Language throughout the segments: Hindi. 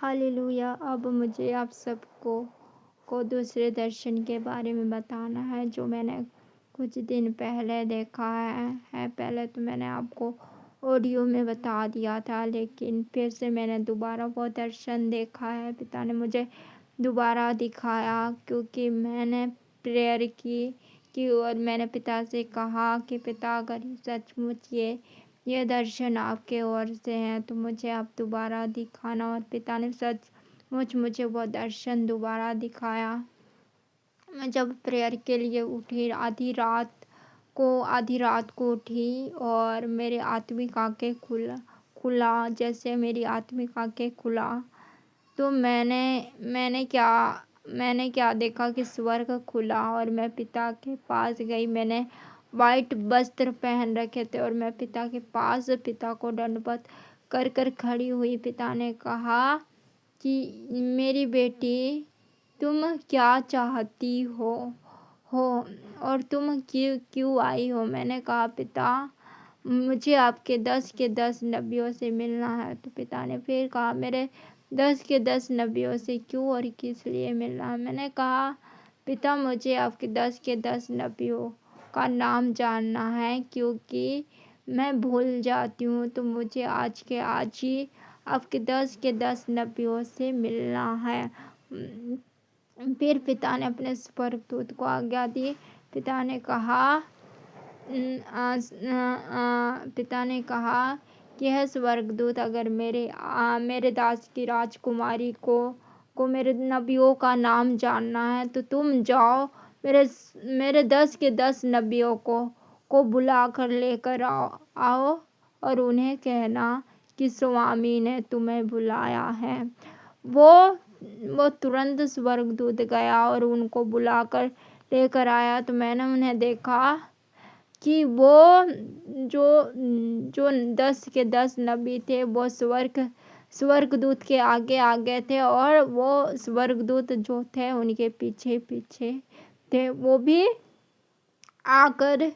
हालेलुया। अब मुझे आप सबको दूसरे दर्शन के बारे में बताना है जो मैंने कुछ दिन पहले देखा है। पहले तो मैंने आपको ऑडियो में बता दिया था, लेकिन फिर से मैंने दोबारा वो दर्शन देखा है। पिता ने मुझे दोबारा दिखाया, क्योंकि मैंने प्रेयर की और मैंने पिता से कहा कि पिता, अगर सचमुच ये दर्शन आपके ओर से हैं तो मुझे आप दोबारा दिखाना। और पिता ने सचमुच मुझे वो दर्शन दोबारा दिखाया। मैं जब प्रेयर के लिए उठी, आधी रात को उठी और मेरे आत्मिक आँखें खुला जैसे मेरी आत्मिक आँखें खुला, तो मैंने क्या देखा कि स्वर्ग खुला और मैं पिता के पास गई। मैंने वाइट वस्त्र पहन रखे थे और मैं पिता के पास पिता को दंडवत कर खड़ी हुई। पिता ने कहा कि मेरी बेटी, तुम क्या चाहती हो और तुम क्यों आई हो? मैंने कहा, पिता, मुझे आपके 10 के 10 नबियों से मिलना है। तो पिता ने फिर कहा, मेरे 10 के 10 नबियों से क्यों और किस लिए मिलना है? मैंने कहा, पिता, मुझे आपके 10 के 10 नबियों का नाम जानना है, क्योंकि मैं भूल जाती हूँ। तो मुझे आज के आज ही आपके 10 के 10 नबियों से मिलना है। फिर पिता ने अपने स्वर्गदूत को आज्ञा दी। पिता ने कहा कि यह स्वर्गदूत अगर मेरे दास की राजकुमारी को मेरे नबियों का नाम जानना है, तो तुम जाओ, मेरे 10 के 10 नबियों को बुला कर लेकर आओ और उन्हें कहना कि स्वामी ने तुम्हें बुलाया है। वो तुरंत स्वर्गदूत गया और उनको बुलाकर लेकर आया। तो मैंने उन्हें देखा कि वो जो 10 के 10 नबी थे वो स्वर्गदूत के आगे आगे थे और वो स्वर्गदूत जो थे उनके पीछे पीछे थे। वो भी आकर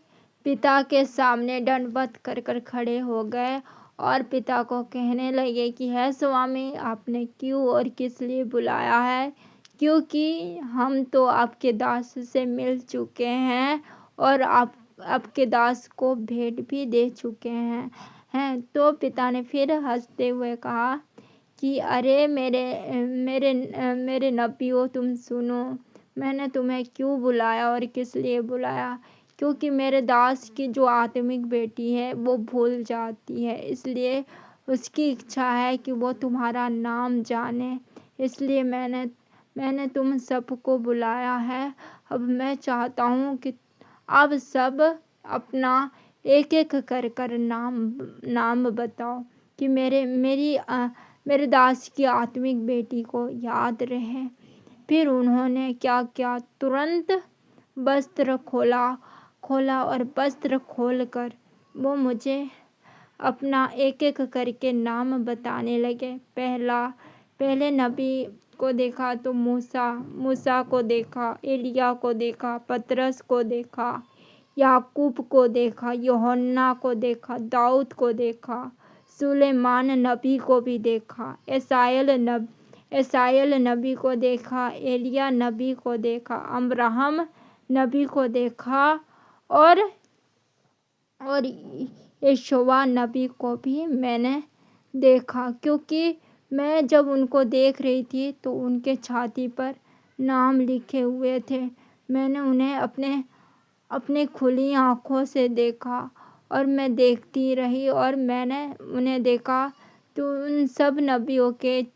पिता के सामने दंडवत कर खड़े हो गए और पिता को कहने लगे कि है स्वामी, आपने क्यों और किस लिए बुलाया है? क्योंकि हम तो आपके दास से मिल चुके हैं और आपके दास को भेंट भी दे चुके हैं। तो पिता ने फिर हंसते हुए कहा कि अरे मेरे नबियों, तुम सुनो, मैंने तुम्हें क्यों बुलाया और किस लिए बुलाया? क्योंकि मेरे दास की जो आत्मिक बेटी है वो भूल जाती है, इसलिए उसकी इच्छा है कि वो तुम्हारा नाम जाने। इसलिए मैंने तुम सबको बुलाया है। अब मैं चाहता हूँ कि आप सब अपना एक एक कर नाम बताओ कि मेरे दास की आत्मिक बेटी को याद रहे। फिर उन्होंने क्या किया, तुरंत वस्त्र खोला और वस्त्र खोलकर वो मुझे अपना एक एक करके नाम बताने लगे। पहले नबी को देखा तो मूसा को देखा, एलिया को देखा, पतरस को देखा, याकूब को देखा, यूहन्ना को देखा, दाऊद को देखा, सुलेमान नबी को भी देखा, एसायल नबी को देखा, एलिया नबी को देखा, अब्राहम नबी को देखा और यहोशू नबी को भी मैंने देखा। क्योंकि मैं जब उनको देख रही थी तो उनके छाती पर नाम लिखे हुए थे। मैंने उन्हें अपने खुली आँखों से देखा और मैं देखती रही और मैंने उन्हें देखा तो उन सब नबियों के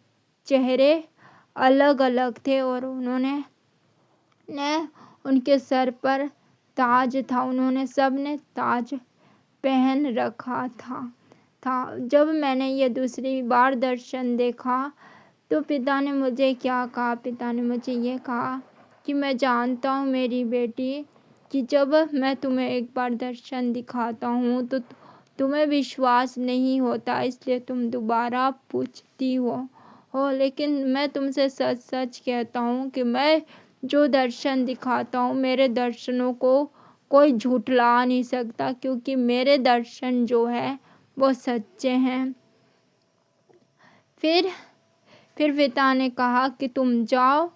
चेहरे अलग अलग थे और उनके सर पर ताज था। उन्होंने सब ने ताज पहन रखा था। जब मैंने ये दूसरी बार दर्शन देखा तो पिता ने मुझे क्या कहा? पिता ने मुझे ये कहा कि मैं जानता हूँ मेरी बेटी, कि जब मैं तुम्हें एक बार दर्शन दिखाता हूँ तो तुम्हें विश्वास नहीं होता, इसलिए तुम दोबारा पूछती हो। लेकिन मैं तुमसे सच सच कहता हूँ कि मैं जो दर्शन दिखाता हूँ, मेरे दर्शनों को कोई झुठला नहीं सकता, क्योंकि मेरे दर्शन जो है वो सच्चे हैं। फिर पिता ने कहा कि तुम जाओ,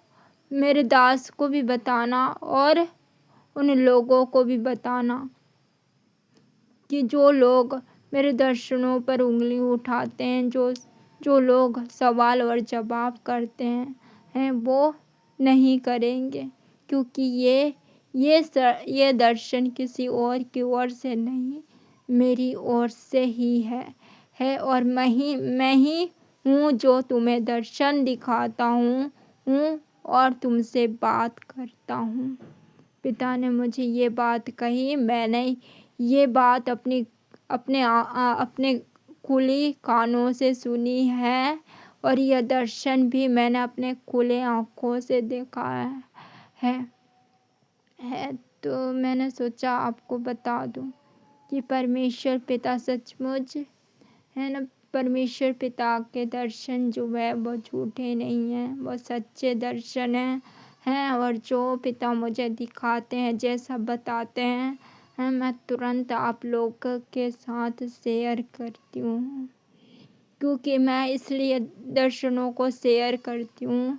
मेरे दास को भी बताना और उन लोगों को भी बताना कि जो लोग मेरे दर्शनों पर उंगली उठाते हैं, जो लोग सवाल और जवाब करते हैं वो नहीं करेंगे, क्योंकि ये दर्शन किसी और की ओर से नहीं, मेरी ओर से ही है और मैं ही हूँ जो तुम्हें दर्शन दिखाता हूँ और तुमसे बात करता हूँ। पिता ने मुझे ये बात कही, मैंने ये बात अपने खुली कानों से सुनी है और यह दर्शन भी मैंने अपने खुले आँखों से देखा है। तो मैंने सोचा आपको बता दूं कि परमेश्वर पिता सचमुच है ना, परमेश्वर पिता के दर्शन जो है वो झूठे नहीं हैं, वो सच्चे दर्शन हैं और जो पिता मुझे दिखाते हैं, जैसा बताते हैं मैं तुरंत आप लोगों के साथ शेयर करती हूँ, क्योंकि मैं इसलिए दर्शनों को शेयर करती हूँ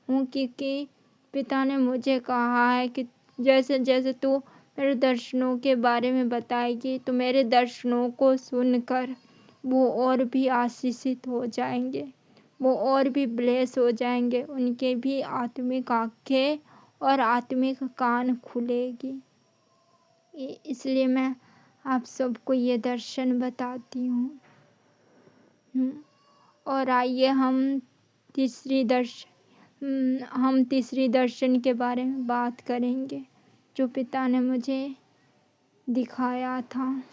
क्योंकि पिता ने मुझे कहा है कि जैसे जैसे तू मेरे दर्शनों के बारे में बताएगी तो मेरे दर्शनों को सुनकर वो और भी आशीषित हो जाएंगे, वो और भी ब्लेस हो जाएंगे, उनके भी आत्मिक आँखें और आत्मिक कान खुलेगी। इसलिए मैं आप सबको ये दर्शन बताती हूँ। और आइए हम तीसरी दर्शन के बारे में बात करेंगे जो पिता ने मुझे दिखाया था।